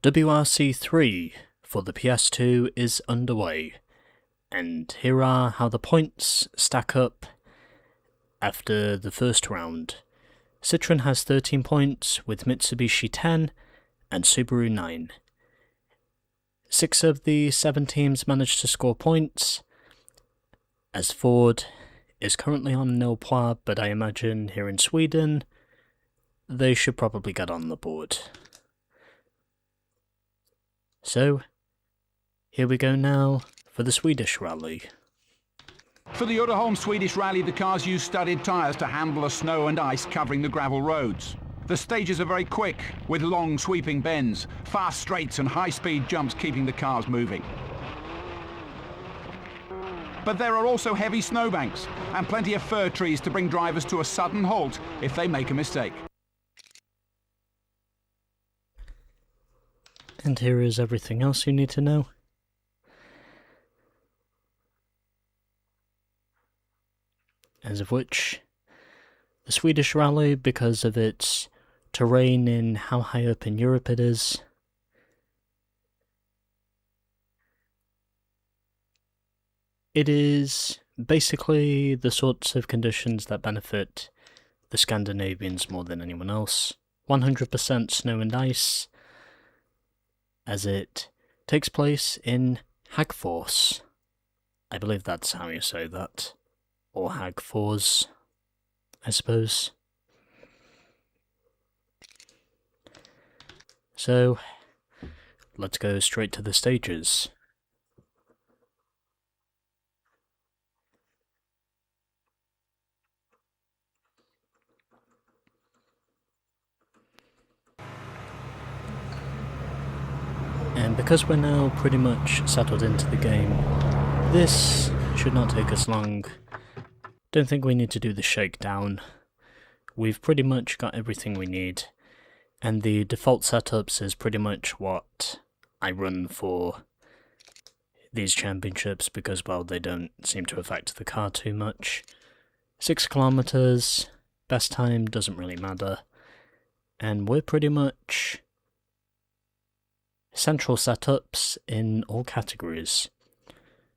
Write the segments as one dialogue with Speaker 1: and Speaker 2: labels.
Speaker 1: WRC 3 for the PS2 is underway, and here are how the points stack up after the first round. Citroën has 13 points, with Mitsubishi 10 and Subaru 9. 6 of the 7 teams managed to score points, as Ford is currently on nil points, but I imagine here in Sweden they should probably get on the board. So, here we go now for the Swedish rally.
Speaker 2: For the Uddeholm Swedish Rally, the cars use studded tyres to handle the snow and ice covering the gravel roads. The stages are very quick, with long sweeping bends, fast straights and high-speed jumps keeping the cars moving. But there are also heavy snowbanks and plenty of fir trees to bring drivers to a sudden halt if they make a mistake.
Speaker 1: And here is everything else you need to know. As of which, the Swedish rally, because of its terrain in how high up in Europe it is, it is basically the sorts of conditions that benefit the Scandinavians more than anyone else. 100% snow and ice, as it takes place in Hagfors. I believe that's how you say that. Or Hagfors, I suppose. So, let's go straight to the stages. And because we're now pretty much settled into the game, this should not take us long. Don't think we need to do the shakedown. We've pretty much got everything we need, and the default setups is pretty much what I run for these championships because, well, they don't seem to affect the car too much. 6 kilometers, best time doesn't really matter, and we're pretty much central setups in all categories.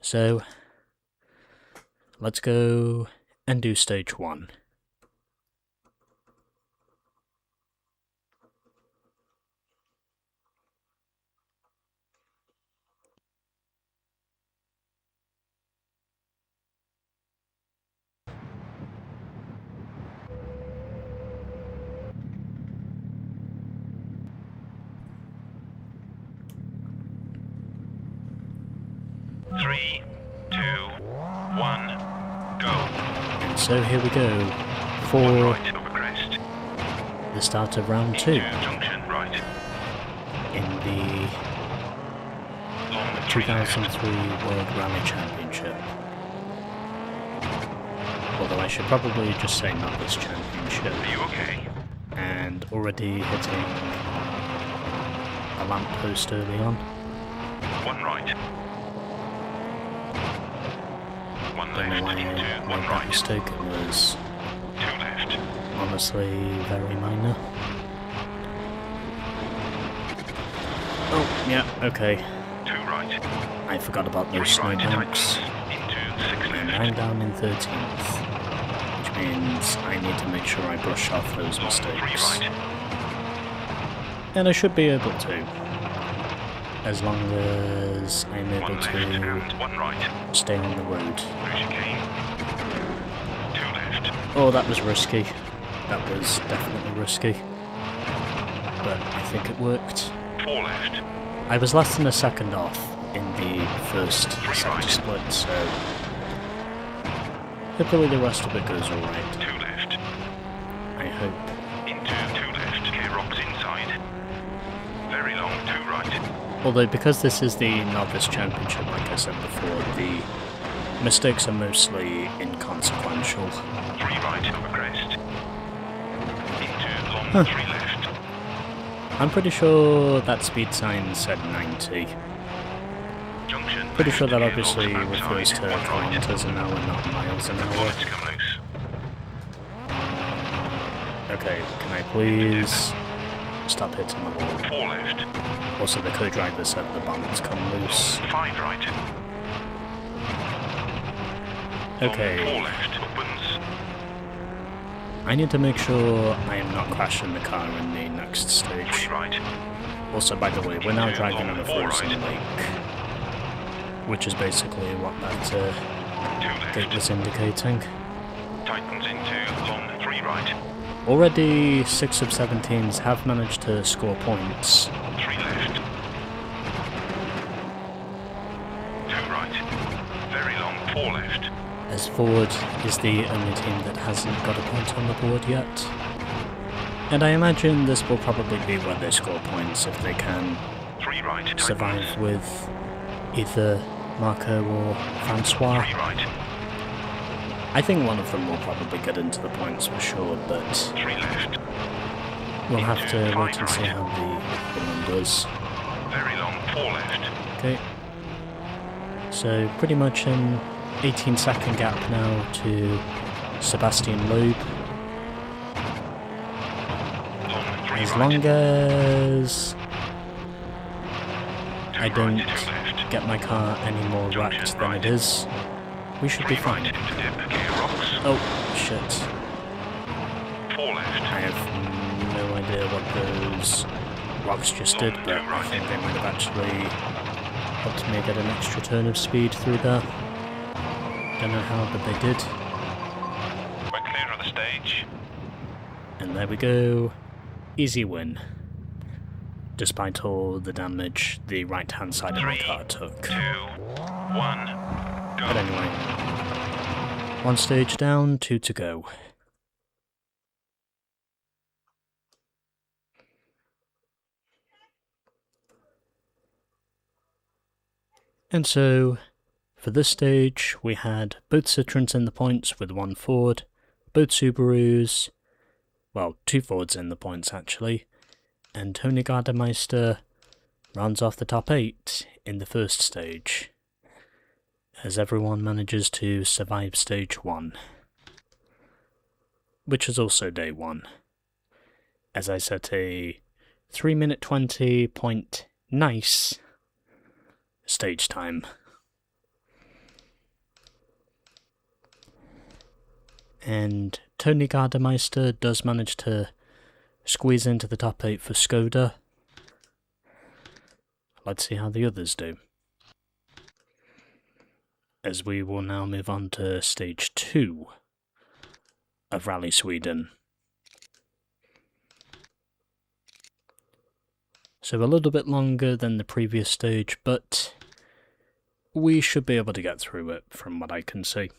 Speaker 1: So, let's go and do stage 1.
Speaker 3: Three, two, one, go.
Speaker 1: And so here we go for
Speaker 3: Right over crest.
Speaker 1: the start of round 2
Speaker 3: Into junction right.
Speaker 1: in the
Speaker 3: Long
Speaker 1: 2003 World Rally Championship. Although I should probably just say not this championship.
Speaker 3: Are you okay?
Speaker 1: And already hitting a lamppost early on.
Speaker 3: One right. One
Speaker 1: Don't know
Speaker 3: left
Speaker 1: why I
Speaker 3: into
Speaker 1: made
Speaker 3: one
Speaker 1: that
Speaker 3: right.
Speaker 1: mistake. It was
Speaker 3: Two left.
Speaker 1: honestly very minor. Oh, yeah, okay.
Speaker 3: Two right.
Speaker 1: I forgot about those
Speaker 3: Three right
Speaker 1: snowbanks.
Speaker 3: tightens into 6
Speaker 1: And
Speaker 3: left.
Speaker 1: I'm down in 13th, which means I need to make sure I brush off those
Speaker 3: Long 3
Speaker 1: mistakes.
Speaker 3: right.
Speaker 1: And I should be able to, as long as I'm able
Speaker 3: One left
Speaker 1: to
Speaker 3: and one right.
Speaker 1: stay on the road.
Speaker 3: No chicane. Two left.
Speaker 1: Oh, that was risky. That was definitely risky. But I think it worked.
Speaker 3: 4 left.
Speaker 1: I was less than a second off in the first
Speaker 3: Three
Speaker 1: sector
Speaker 3: right.
Speaker 1: split, so hopefully the rest of it goes alright.
Speaker 3: 2 left.
Speaker 1: I hope.
Speaker 3: Into 2 left. K-Rocks inside. Very long 2 right.
Speaker 1: Although because this is the Novice Championship, like I said before, the mistakes are mostly inconsequential.
Speaker 3: 3 right over crest. Into long 3 left.
Speaker 1: I'm pretty sure that speed sign said 90.
Speaker 3: Junction
Speaker 1: Pretty sure that
Speaker 3: left,
Speaker 1: obviously
Speaker 3: gearbox
Speaker 1: refers
Speaker 3: outside,
Speaker 1: to
Speaker 3: one right.
Speaker 1: kilometers an hour, not miles an hour.
Speaker 3: Bullets come loose.
Speaker 1: Okay, can I please stop hitting the wall.
Speaker 3: 4 left.
Speaker 1: Also, the co-driver said the bombs come loose.
Speaker 3: 5 right.
Speaker 1: Okay.
Speaker 3: 4 left. Opens.
Speaker 1: I need to make sure I am not crashing the car in the next
Speaker 3: 3
Speaker 1: stage.
Speaker 3: right.
Speaker 1: Also, by the way, we're now driving on a
Speaker 3: 4
Speaker 1: frozen
Speaker 3: right.
Speaker 1: lake, which is basically what that
Speaker 3: 2
Speaker 1: gate
Speaker 3: left.
Speaker 1: was indicating.
Speaker 3: Tightens into long 3 right.
Speaker 1: Already 6 of 7 teams have managed to score points.
Speaker 3: 3 left. 2 right. Very long 4 left.
Speaker 1: As Ford is the only team that hasn't got a point on the board yet. And I imagine this will probably be where they score points if they can
Speaker 3: 3 right. Tightens.
Speaker 1: survive with either Marco or Francois.
Speaker 3: 3 right.
Speaker 1: I think one of them will probably get into the points for sure, but
Speaker 3: 3 left.
Speaker 1: we'll have to
Speaker 3: Into
Speaker 1: wait
Speaker 3: 5
Speaker 1: and see
Speaker 3: right.
Speaker 1: how the numbers.
Speaker 3: Very long 4 left.
Speaker 1: Okay. So pretty much an 18-second gap now to Sebastian Loeb.
Speaker 3: Long 3
Speaker 1: As
Speaker 3: right.
Speaker 1: long as
Speaker 3: 2
Speaker 1: I
Speaker 3: right.
Speaker 1: don't
Speaker 3: 2 left.
Speaker 1: get my car any more wrecked than it is, we should be
Speaker 3: 3
Speaker 1: fine.
Speaker 3: right into dip. Gear rocks.
Speaker 1: Oh, shit.
Speaker 3: 4 left.
Speaker 1: I have no idea what those rocks just did, but I think they might have actually helped me get an extra turn of speed through there. Don't know how, but they did.
Speaker 3: We're clear of the stage.
Speaker 1: And there we go. Easy win. Despite all the damage the right-hand side of my
Speaker 3: 3,
Speaker 1: car took.
Speaker 3: 2, 1, go.
Speaker 1: But anyway, 1 stage down, 2 to go. And so, for this stage, we had both Citroens in the points with 1 Ford, both Subarus, well, 2 Fords in the points actually, and Tony Gardemeister rounds off the top 8 in the first stage, as everyone manages to survive stage 1, which is also day 1, as I set a 3-minute 20 point nice stage time. And Tony Gardemeister does manage to squeeze into the top 8 for Skoda. Let's see how the others do. As we will now move on to stage 2 of Rally Sweden. So a little bit longer than the previous stage, but we should be able to get through it from what I can see.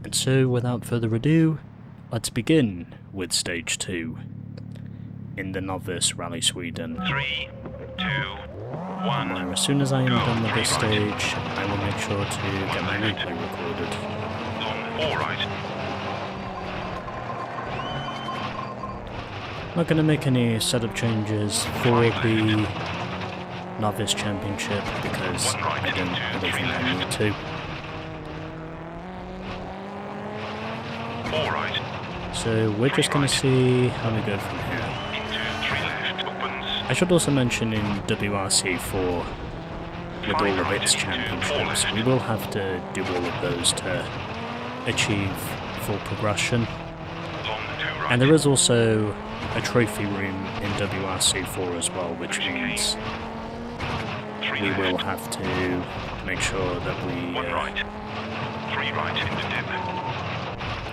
Speaker 1: And so, without further ado, let's begin with Stage 2 in the Novice Rally Sweden.
Speaker 3: 3, 2, 1.
Speaker 1: Where as soon as I am done with this stage, I will make sure to get my replay recorded.
Speaker 3: Long 4 right.
Speaker 1: Not going to make any setup changes for the Novice Championship because I don't think I need to.
Speaker 3: 4 right.
Speaker 1: So we're just going to see how we go from here.
Speaker 3: Into 3 left. Opens.
Speaker 1: I should also mention in WRC4, with all of its championships, we will have to do all of those to achieve full progression.
Speaker 3: Long 2 right.
Speaker 1: And there is also a trophy room in WRC4 as well, which means
Speaker 3: 3
Speaker 1: we will
Speaker 3: left.
Speaker 1: have to make sure that we
Speaker 3: 1 right. 3 right into dip.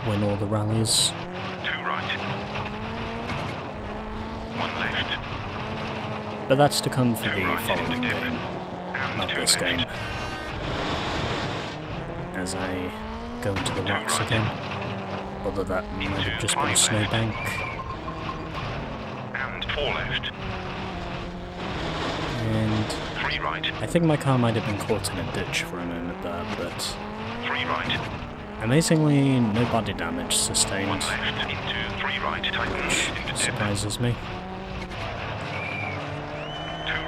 Speaker 1: win all the rallies.
Speaker 3: 2 right. 1 left.
Speaker 1: But that's to come for
Speaker 3: 2
Speaker 1: the
Speaker 3: right
Speaker 1: following
Speaker 3: into dip.
Speaker 1: game,
Speaker 3: And
Speaker 1: not
Speaker 3: 2
Speaker 1: this
Speaker 3: left.
Speaker 1: game. As I go into the
Speaker 3: 2
Speaker 1: rocks
Speaker 3: right.
Speaker 1: again. Although that might have
Speaker 3: Into
Speaker 1: just been a
Speaker 3: 5
Speaker 1: snowbank.
Speaker 3: And 4 left.
Speaker 1: And
Speaker 3: 3 right.
Speaker 1: I think my car might have been caught in a ditch for a moment there, but
Speaker 3: 3 right.
Speaker 1: Amazingly, no body damage
Speaker 3: 1
Speaker 1: sustained,
Speaker 3: left into 3 right, tightens into dip.
Speaker 1: surprises me.
Speaker 3: 2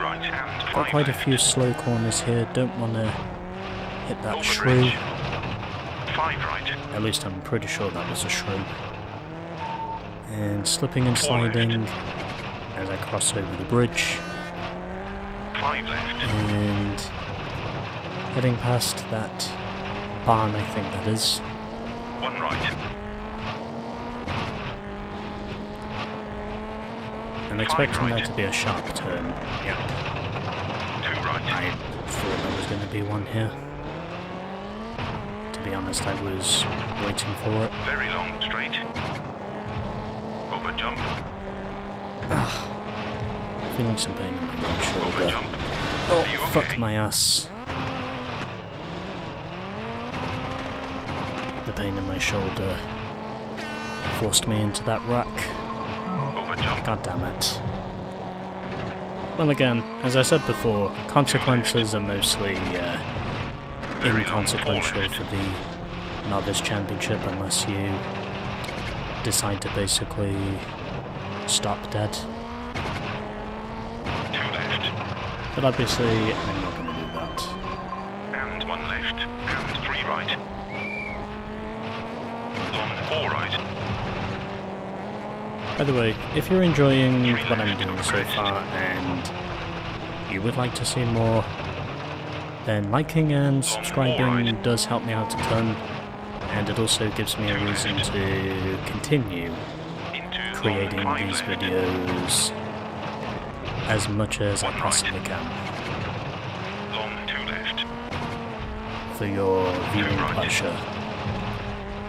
Speaker 3: right and 5
Speaker 1: Got quite a
Speaker 3: left.
Speaker 1: few slow corners here, don't want to hit that
Speaker 3: Over
Speaker 1: shrew.
Speaker 3: bridge. 5 right.
Speaker 1: At least I'm pretty sure that was a shrew. And slipping and
Speaker 3: 4 left.
Speaker 1: sliding as I cross over the bridge.
Speaker 3: 5 left.
Speaker 1: And heading past that barn, I think that is.
Speaker 3: 1 right.
Speaker 1: I'm expecting that to be a sharp turn. Yep.
Speaker 3: 2 right.
Speaker 1: I thought there was going to be one here. To be honest, I was waiting for it.
Speaker 3: Very long straight. Over jump.
Speaker 1: Feeling some pain in my right
Speaker 3: Over
Speaker 1: shoulder.
Speaker 3: jump.
Speaker 1: Oh,
Speaker 3: Are you
Speaker 1: fuck
Speaker 3: okay?
Speaker 1: my ass. The pain in my shoulder forced me into that rack.
Speaker 3: Over jump.
Speaker 1: God damn it. Well, again, as I said before, consequences are mostly inconsequential for the Novice Championship unless you decide to basically stop dead.
Speaker 3: 2 left.
Speaker 1: But obviously, I'm not going to do that.
Speaker 3: And 1 left. And 3 right. Long 4 right.
Speaker 1: By the way, if you're enjoying what I'm doing so far and you would like to see more, then liking and subscribing does help me out a ton, and it also gives me a reason to continue
Speaker 3: Into
Speaker 1: creating
Speaker 3: long 5
Speaker 1: these
Speaker 3: left.
Speaker 1: videos as much as I
Speaker 3: 1 right.
Speaker 1: possibly can
Speaker 3: Long 2 left.
Speaker 1: for your viewing
Speaker 3: right.
Speaker 1: pleasure,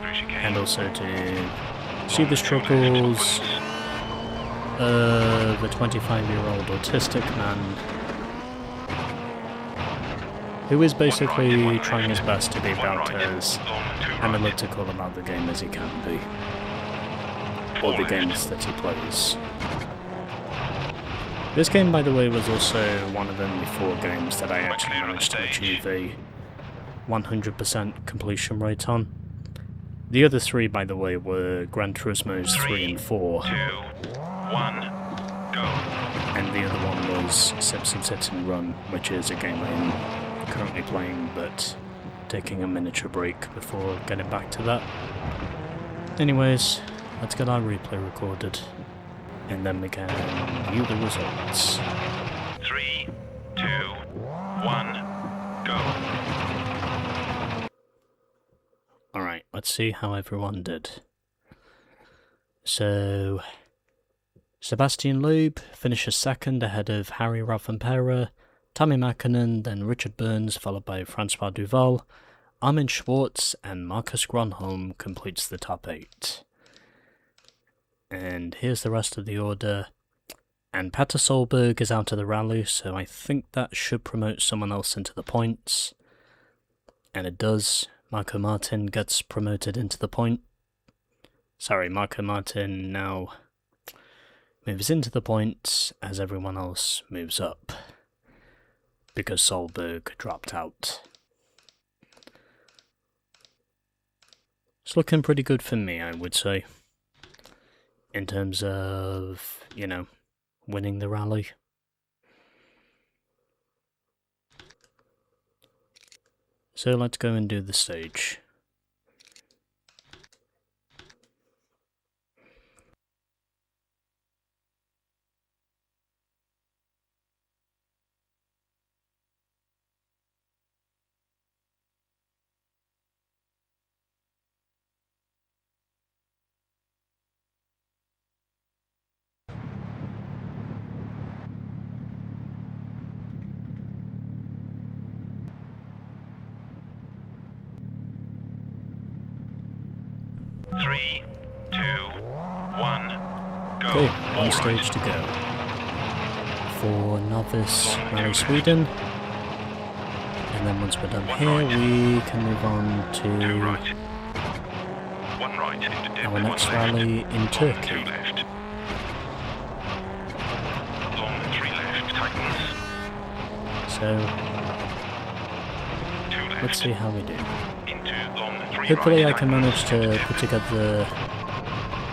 Speaker 3: Through chicane.
Speaker 1: and also to see the struggles of a 25-year-old autistic man who is basically trying his best to be about as
Speaker 3: Long 2 right.
Speaker 1: analytical about the game as he can be,
Speaker 3: 4
Speaker 1: or the
Speaker 3: left.
Speaker 1: games that he plays. This game, by the way, was also one of only 4 games that I actually
Speaker 3: clear on the
Speaker 1: managed to
Speaker 3: stage.
Speaker 1: achieve a 100% completion rate on. The other 3, by the way, were Gran Turismo's 3 and 4,
Speaker 3: 2, 1, go.
Speaker 1: and the other one was Simpsons Hit and Run, which is a game I'm currently playing, but taking a miniature break before getting back to that. Anyways, let's get our replay recorded, and then we can view the results.
Speaker 3: 3, 2, 1, go.
Speaker 1: Alright, let's see how everyone did. So, Sebastian Loeb finishes second ahead of Harry Rovanpera, Tommy Mäkinen, then Richard Burns, followed by Francois Duval, Armin Schwartz, and Marcus Gronholm completes the top 8. And here's the rest of the order. And Petter Solberg is out of the rally, so I think that should promote someone else into the points. And it does. Marco Martin gets promoted into the point. Sorry, Marco Martin now moves into the points as everyone else moves up, because Solberg dropped out. It's looking pretty good for me, I would say, in terms of, you know, winning the rally. So let's go and do the stage.
Speaker 3: Three, 2, 1, go.
Speaker 1: Okay,
Speaker 3: All
Speaker 1: one stage to go. For Novice Rally Sweden. And then once we're done here, we can move on
Speaker 3: 2
Speaker 1: to
Speaker 3: right. 1 right into dip.
Speaker 1: our
Speaker 3: 1
Speaker 1: next
Speaker 3: left.
Speaker 1: rally in
Speaker 3: Long 2
Speaker 1: Turkey.
Speaker 3: left. Long 3 left, tightens.
Speaker 1: So,
Speaker 3: 2 left.
Speaker 1: let's see how we do.
Speaker 3: Into long 3
Speaker 1: Hopefully I can manage to put together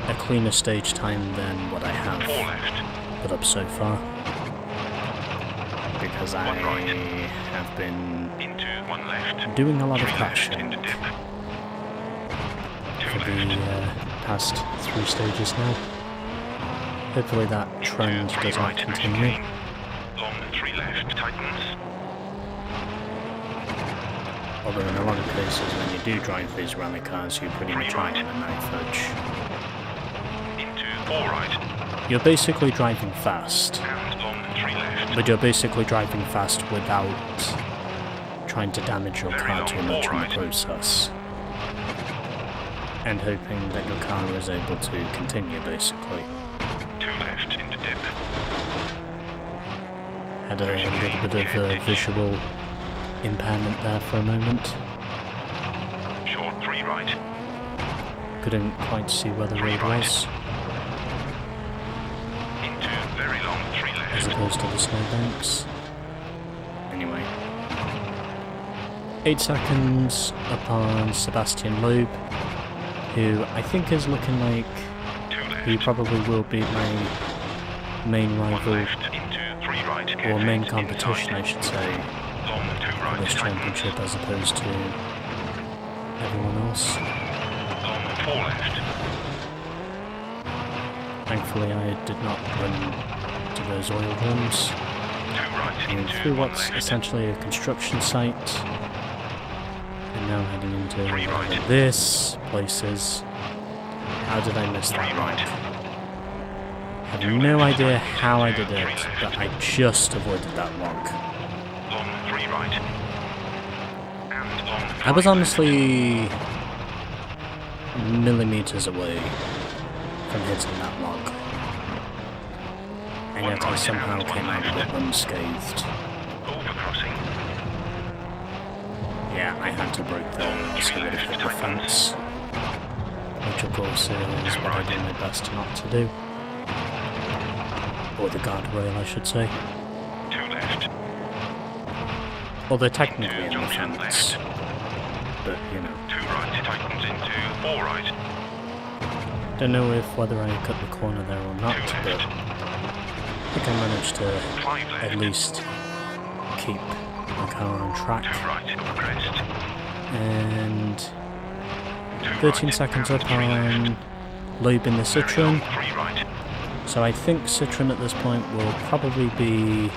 Speaker 1: a cleaner stage time than what I have
Speaker 3: 4 left.
Speaker 1: put up so far. Because I
Speaker 3: 1 right.
Speaker 1: have been
Speaker 3: Into 1 left.
Speaker 1: doing a lot of
Speaker 3: 3 left
Speaker 1: crashing
Speaker 3: into dip. 2
Speaker 1: for the
Speaker 3: left.
Speaker 1: past 3 stages now. Hopefully that trend
Speaker 3: Into 3
Speaker 1: does not
Speaker 3: right and
Speaker 1: continue.
Speaker 3: chicane. Long 3 left tightens.
Speaker 1: Although in a lot of cases when you do drive these rally cars you're pretty
Speaker 3: 3
Speaker 1: much
Speaker 3: right.
Speaker 1: on a knife edge.
Speaker 3: Into 4 right.
Speaker 1: You're basically driving fast,
Speaker 3: And long 3 left.
Speaker 1: but you're basically driving fast without trying to damage your
Speaker 3: Very
Speaker 1: car
Speaker 3: long,
Speaker 1: too much in the
Speaker 3: alright.
Speaker 1: process. And hoping that your car is able to continue basically.
Speaker 3: 2 left into dip.
Speaker 1: Had a little bit of visual impairment there for a moment.
Speaker 3: Short 3 right.
Speaker 1: Couldn't quite see where the
Speaker 3: 3
Speaker 1: road
Speaker 3: right.
Speaker 1: was,
Speaker 3: Into very long 3
Speaker 1: as
Speaker 3: left.
Speaker 1: opposed to the snowbanks. Anyway. 8 seconds upon Sebastian Loeb, who I think is looking like
Speaker 3: 2 left.
Speaker 1: he probably will be my main
Speaker 3: 1
Speaker 1: rival,
Speaker 3: left into 3 right.
Speaker 1: or main
Speaker 3: Careful,
Speaker 1: competition I
Speaker 3: inside.
Speaker 1: should say,
Speaker 3: Long 2
Speaker 1: in
Speaker 3: right
Speaker 1: this
Speaker 3: tightens.
Speaker 1: championship as opposed to everyone else.
Speaker 3: Long 4 left.
Speaker 1: Thankfully I did not run to those oil drums.
Speaker 3: 2 right
Speaker 1: And
Speaker 3: into
Speaker 1: through
Speaker 3: 1
Speaker 1: what's
Speaker 3: left.
Speaker 1: essentially a construction site, and now heading into
Speaker 3: 3 right.
Speaker 1: whatever this place is. How did I miss
Speaker 3: 3
Speaker 1: that
Speaker 3: right.
Speaker 1: one? I have
Speaker 3: 2
Speaker 1: no
Speaker 3: left,
Speaker 1: idea
Speaker 3: tightens
Speaker 1: how I
Speaker 3: into
Speaker 1: did it,
Speaker 3: 3 left.
Speaker 1: but I just avoided that lock.
Speaker 3: Long 3 right. And long 5
Speaker 1: I was
Speaker 3: left.
Speaker 1: honestly millimeters away from hitting that log, and yet I somehow came out of it unscathed.
Speaker 3: Overcrossing.
Speaker 1: Yeah, I had to break there, so I would have hit the fence, which of course is what I did my best not to do. Or the guardrail, I should say.
Speaker 3: 2 left.
Speaker 1: Although technically in the
Speaker 3: Junction
Speaker 1: fence, but you know.
Speaker 3: 2 right tightens into 4 right.
Speaker 1: Don't know if whether I cut the corner there or not,
Speaker 3: 2
Speaker 1: but
Speaker 3: left.
Speaker 1: I think I managed to
Speaker 3: 5 left.
Speaker 1: at least keep my car on
Speaker 3: 2
Speaker 1: track.
Speaker 3: right over crest.
Speaker 1: And
Speaker 3: 2
Speaker 1: 13
Speaker 3: right,
Speaker 1: seconds
Speaker 3: and
Speaker 1: up
Speaker 3: 3 left.
Speaker 1: on Loeb in the
Speaker 3: Very
Speaker 1: Citroen.
Speaker 3: long 3 right.
Speaker 1: So I think Citroen at this point will probably be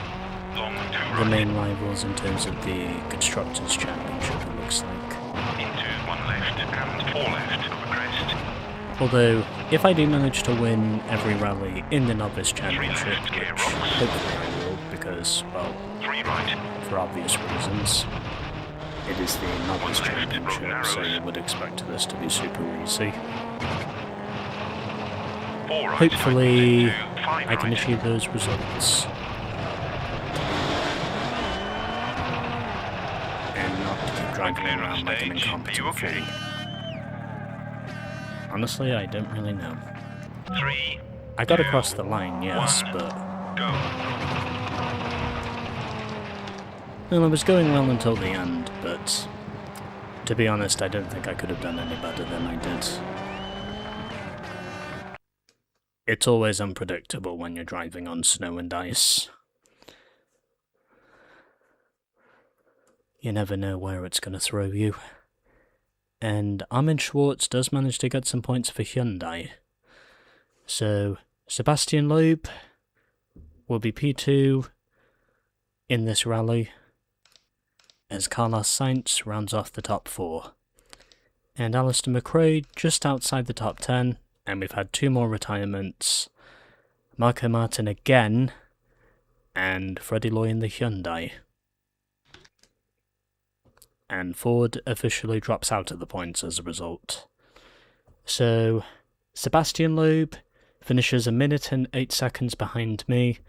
Speaker 3: Long 2
Speaker 1: the
Speaker 3: right.
Speaker 1: main rivals in terms of the Constructors' Championship, it looks like.
Speaker 3: Into 1 left and 4 left over crest.
Speaker 1: Although, if I do manage to win every rally in the Novice Championship,
Speaker 3: left,
Speaker 1: which
Speaker 3: gear rocks.
Speaker 1: hopefully I will, because, well,
Speaker 3: 3 right.
Speaker 1: for obvious reasons, it is the Novice
Speaker 3: 1 left,
Speaker 1: Championship,
Speaker 3: road
Speaker 1: so
Speaker 3: narrows.
Speaker 1: you would expect this to be super easy.
Speaker 3: 4 right.
Speaker 1: Hopefully,
Speaker 3: tightens into 5
Speaker 1: I can
Speaker 3: right.
Speaker 1: achieve those results. And not keep driving
Speaker 3: Clear on
Speaker 1: around like an
Speaker 3: stage. Are
Speaker 1: incompetent
Speaker 3: you okay?
Speaker 1: fool. Honestly, I don't really know.
Speaker 3: 3.
Speaker 1: I got
Speaker 3: 2,
Speaker 1: across the line, yes,
Speaker 3: 1.
Speaker 1: but...
Speaker 3: Go.
Speaker 1: Well, I was going well until the end, but... To be honest, I don't think I could have done any better than I did. It's always unpredictable when you're driving on snow and ice. You never know where it's going to throw you. And Armin Schwartz does manage to get some points for Hyundai. So, Sebastian Loeb will be P2 in this rally, as Carlos Sainz rounds off the top 4. And Alistair McRae just outside the top 10, and we've had 2 more retirements. Marco Martin again, and Freddie Loy in the Hyundai. And Ford officially drops out of the points as a result. So, Sebastian Loeb finishes 1 minute and 8 seconds behind me.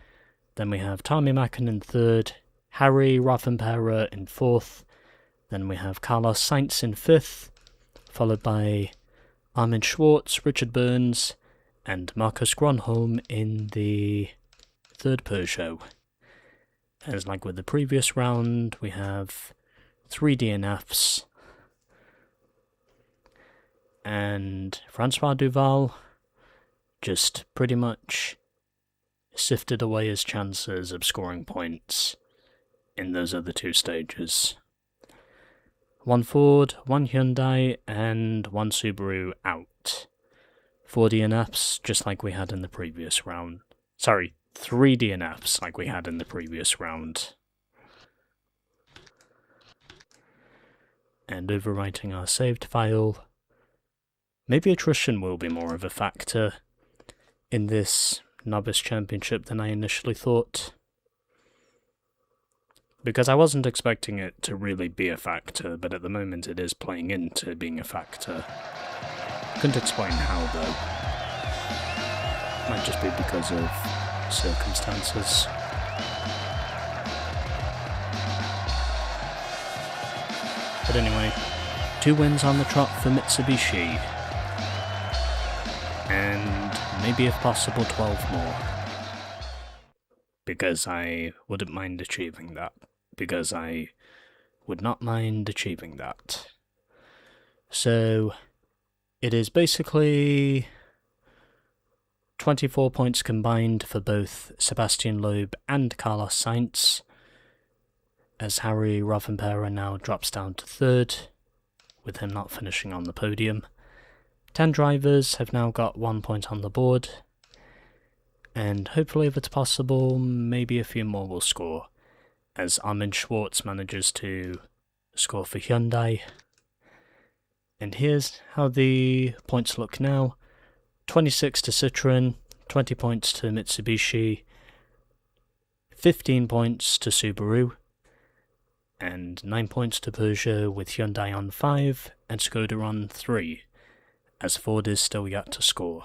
Speaker 1: Then we have Tommy Macken in 3rd, Harry Rothenpera in 4th. Then we have Carlos Sainz in 5th, followed by Armin Schwartz, Richard Burns, and Marcus Gronholm in the 3rd Peugeot. As like with the previous round, we have 3 DNFs, and Francois Duval just pretty much sifted away his chances of scoring points in those other two stages. One Ford, one Hyundai, and one Subaru out. 4 DNFs, just like we had in the previous round. Sorry, 3 DNFs like we had in the previous round. And overwriting our saved file. Maybe attrition will be more of a factor in this novice championship than I initially thought. Because I wasn't expecting it to really be a factor, but at the moment it is playing into being a factor. Couldn't explain how though. Might just be because of circumstances. But anyway, 2 wins on the trot for Mitsubishi. And maybe if possible 12 more. Because I wouldn't mind achieving that. Because I would not mind achieving that. So, it is basically 24 points combined for both Sebastian Loeb and Carlos Sainz, as Harry Rovanpera now drops down to 3rd, with him not finishing on the podium. 10 drivers have now got 1 point on the board, and hopefully if it's possible, maybe a few more will score, as Armin Schwartz manages to score for Hyundai. And here's how the points look now. 26 to Citroën, 20 points to Mitsubishi, 15 points to Subaru, and 9 points to Peugeot, with Hyundai on 5 and Skoda on 3, as Ford is still yet to score.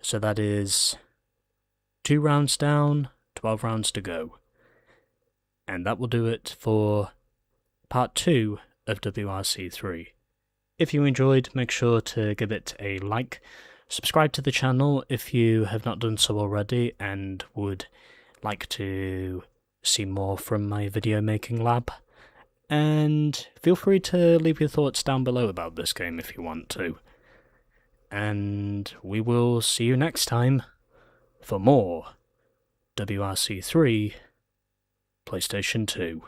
Speaker 1: So that is 2 rounds down, 12 rounds to go. And that will do it for part 2 of WRC 3. If you enjoyed, make sure to give it a like. Subscribe to the channel if you have not done so already and would like to see more from my video making lab. And feel free to leave your thoughts down below about this game if you want to. And we will see you next time for more WRC 3 PlayStation 2.